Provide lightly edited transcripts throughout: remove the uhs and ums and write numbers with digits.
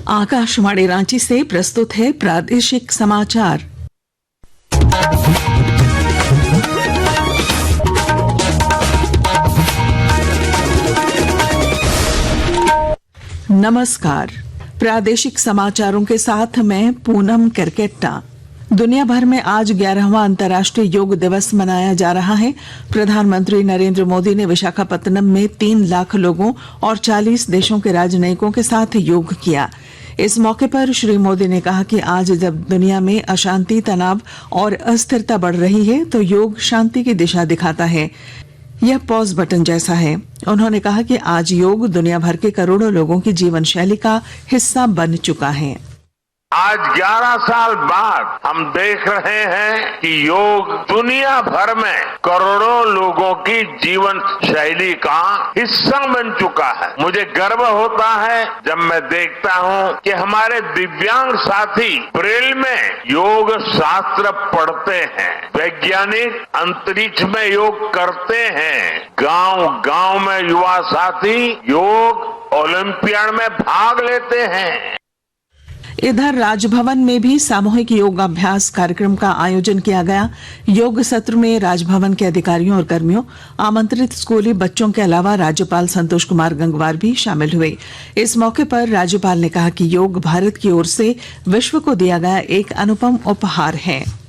आकाशवाणी रांची से प्रस्तुत है प्रादेशिक समाचार। नमस्कार, प्रादेशिक समाचारों के साथ मैं पूनम करकेट्टा। दुनिया भर में आज 11वां अंतर्राष्ट्रीय योग दिवस मनाया जा रहा है। प्रधानमंत्री नरेंद्र मोदी ने विशाखापत्तनम में 3 लाख लोगों और 40 देशों के राजनयिकों के साथ योग किया। इस मौके पर श्री मोदी ने कहा कि आज जब दुनिया में अशांति, तनाव और अस्थिरता बढ़ रही है तो योग शांति की दिशा दिखाता है। यह पॉज बटन जैसा है। उन्होंने कहा कि आज योग दुनिया भर के करोड़ों लोगों की जीवन शैली का हिस्सा बन चुका है। आज 11 साल बाद हम देख रहे हैं कि योग दुनिया भर में करोड़ों लोगों की जीवन शैली का हिस्सा बन चुका है। मुझे गर्व होता है जब मैं देखता हूं कि हमारे दिव्यांग साथी ब्रेल में योग शास्त्र पढ़ते हैं, वैज्ञानिक अंतरिक्ष में योग करते हैं, गांव-गांव में युवा साथी योग ओलंपियाड में भाग लेते हैं। इधर राजभवन में भी सामूहिक योगाभ्यास कार्यक्रम का आयोजन किया गया। योग सत्र में राजभवन के अधिकारियों और कर्मियों, आमंत्रित स्कूली बच्चों के अलावा राज्यपाल संतोष कुमार गंगवार भी शामिल हुए। इस मौके पर राज्यपाल ने कहा कि योग भारत की ओर से विश्व को दिया गया एक अनुपम उपहार है।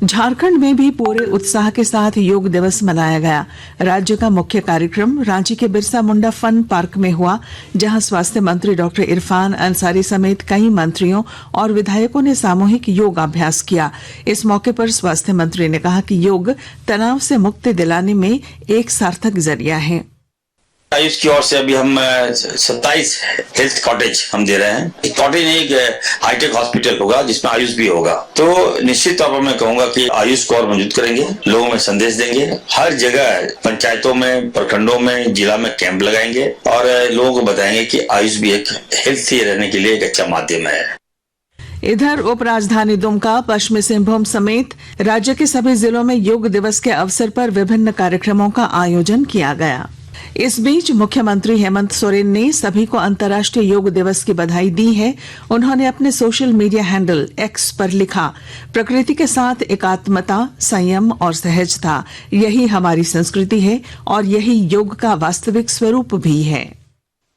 झारखंड में भी पूरे उत्साह के साथ योग दिवस मनाया गया। राज्य का मुख्य कार्यक्रम रांची के बिरसा मुंडा फन पार्क में हुआ, जहां स्वास्थ्य मंत्री डॉक्टर इरफान अंसारी समेत कई मंत्रियों और विधायकों ने सामूहिक योगाभ्यास किया। इस मौके पर स्वास्थ्य मंत्री ने कहा कि योग तनाव से मुक्ति दिलाने में एक सार्थक जरिया है। आयुष की ओर से अभी हम 27 हेल्थ कॉटेज हम दे रहे हैं। कॉटेज एक हाईटेक हॉस्पिटल होगा जिसमें आयुष भी होगा। तो निश्चित तौर पर मैं कहूंगा कि आयुष को और मजबूत करेंगे, लोगों में संदेश देंगे, हर जगह पंचायतों में, प्रखंडों में, जिला में कैंप लगाएंगे और लोगों को बताएंगे कि आयुष भी एक हेल्थी रहने के लिए एक अच्छा माध्यम है। इधर उपराजधानी दुमका, पश्चिमी सिंहभूम समेत राज्य के सभी जिलों में योग दिवस के अवसर पर विभिन्न कार्यक्रमों का आयोजन किया गया। इस बीच मुख्यमंत्री हेमंत सोरेन ने सभी को अंतर्राष्ट्रीय योग दिवस की बधाई दी है। उन्होंने अपने सोशल मीडिया हैंडल एक्स पर लिखा, प्रकृति के साथ एकात्मता, संयम और सहजता, यही हमारी संस्कृति है और यही योग का वास्तविक स्वरूप भी है।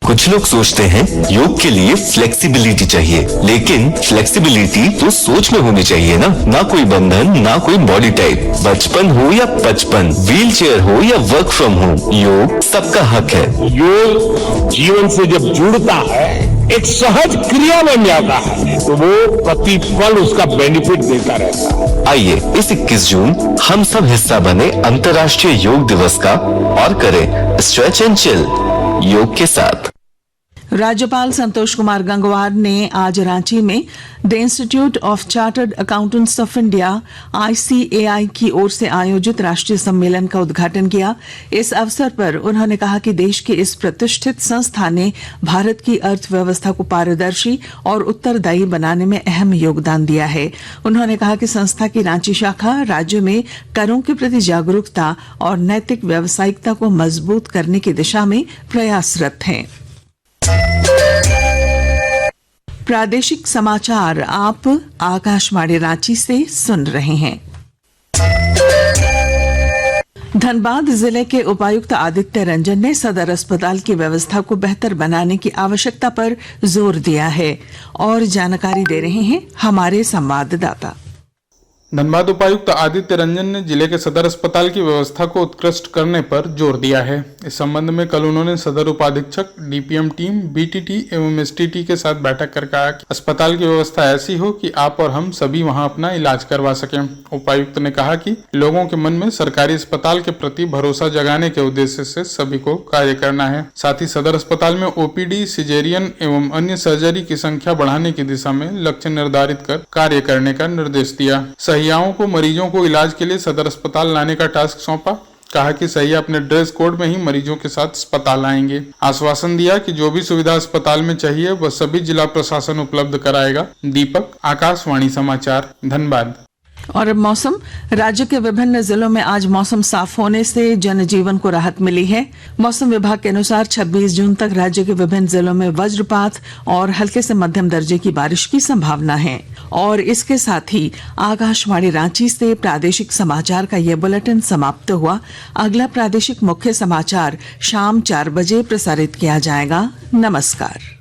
कुछ लोग सोचते हैं योग के लिए फ्लेक्सिबिलिटी चाहिए, लेकिन फ्लेक्सिबिलिटी तो सोच में होनी चाहिए ना कोई बंधन, ना कोई बॉडी टाइप। बचपन हो या 55, व्हील चेयर हो या वर्क फ्रॉम होम, योग सबका हक है। योग जीवन से जब जुड़ता है, एक सहज क्रिया बन जाता है, तो वो प्रतिपल उसका बेनिफिट देता रहता है। आइए इस 21 जून हम सब हिस्सा बने अंतर्राष्ट्रीय योग दिवस का और करें स्ट्रेच एंड चिल योग के साथ। राज्यपाल संतोष कुमार गंगवार ने आज रांची में the institute of chartered accountants of India ICAI की ओर से आयोजित राष्ट्रीय सम्मेलन का उद्घाटन किया। इस अवसर पर उन्होंने कहा कि देश की इस प्रतिष्ठित संस्था ने भारत की अर्थव्यवस्था को पारदर्शी और उत्तरदायी बनाने में अहम योगदान दिया है। उन्होंने कहा कि संस्था की रांची शाखा राज्य में करों के प्रति जागरूकता और नैतिक व्यावसायिकता को मजबूत करने की दिशा में प्रयासरत है। प्रादेशिक समाचार आप आकाशवाणी रांची से सुन रहे हैं। धनबाद जिले के उपायुक्त आदित्य रंजन ने सदर अस्पताल की व्यवस्था को बेहतर बनाने की आवश्यकता पर जोर दिया है और जानकारी दे रहे हैं हमारे संवाददाता। धनबाद उपायुक्त आदित्य रंजन ने जिले के सदर अस्पताल की व्यवस्था को उत्कृष्ट करने पर जोर दिया है। इस संबंध में कल उन्होंने सदर उपाधीक्षक, DPM टीम, BTT एवं STT के साथ बैठक कर कहा कि अस्पताल की व्यवस्था ऐसी हो कि आप और हम सभी वहां अपना इलाज करवा सकें। उपायुक्त ने कहा कि लोगों के मन में सरकारी अस्पताल के प्रति भरोसा जगाने के उद्देश्य से सभी को कार्य करना है। साथ ही सदर अस्पताल में OPD, सिजेरियन एवं अन्य सर्जरी की संख्या बढ़ाने की दिशा में लक्ष्य निर्धारित कर कार्य करने का निर्देश दिया। सहियाओं को मरीजों को इलाज के लिए सदर अस्पताल लाने का टास्क सौंपा। कहा कि सहिया अपने ड्रेस कोड में ही मरीजों के साथ अस्पताल आएंगे। आश्वासन दिया कि जो भी सुविधा अस्पताल में चाहिए वह सभी जिला प्रशासन उपलब्ध कराएगा। दीपक, आकाशवाणी समाचार, धनबाद। और अब मौसम। राज्य के विभिन्न जिलों में आज मौसम साफ होने से जनजीवन को राहत मिली है। मौसम विभाग के अनुसार 26 जून तक राज्य के विभिन्न जिलों में वज्रपात और हल्के से मध्यम दर्जे की बारिश की संभावना है। और इसके साथ ही आकाशवाणी रांची से प्रादेशिक समाचार का यह बुलेटिन समाप्त हुआ। अगला प्रादेशिक मुख्य समाचार शाम 4 बजे प्रसारित किया जाएगा। नमस्कार।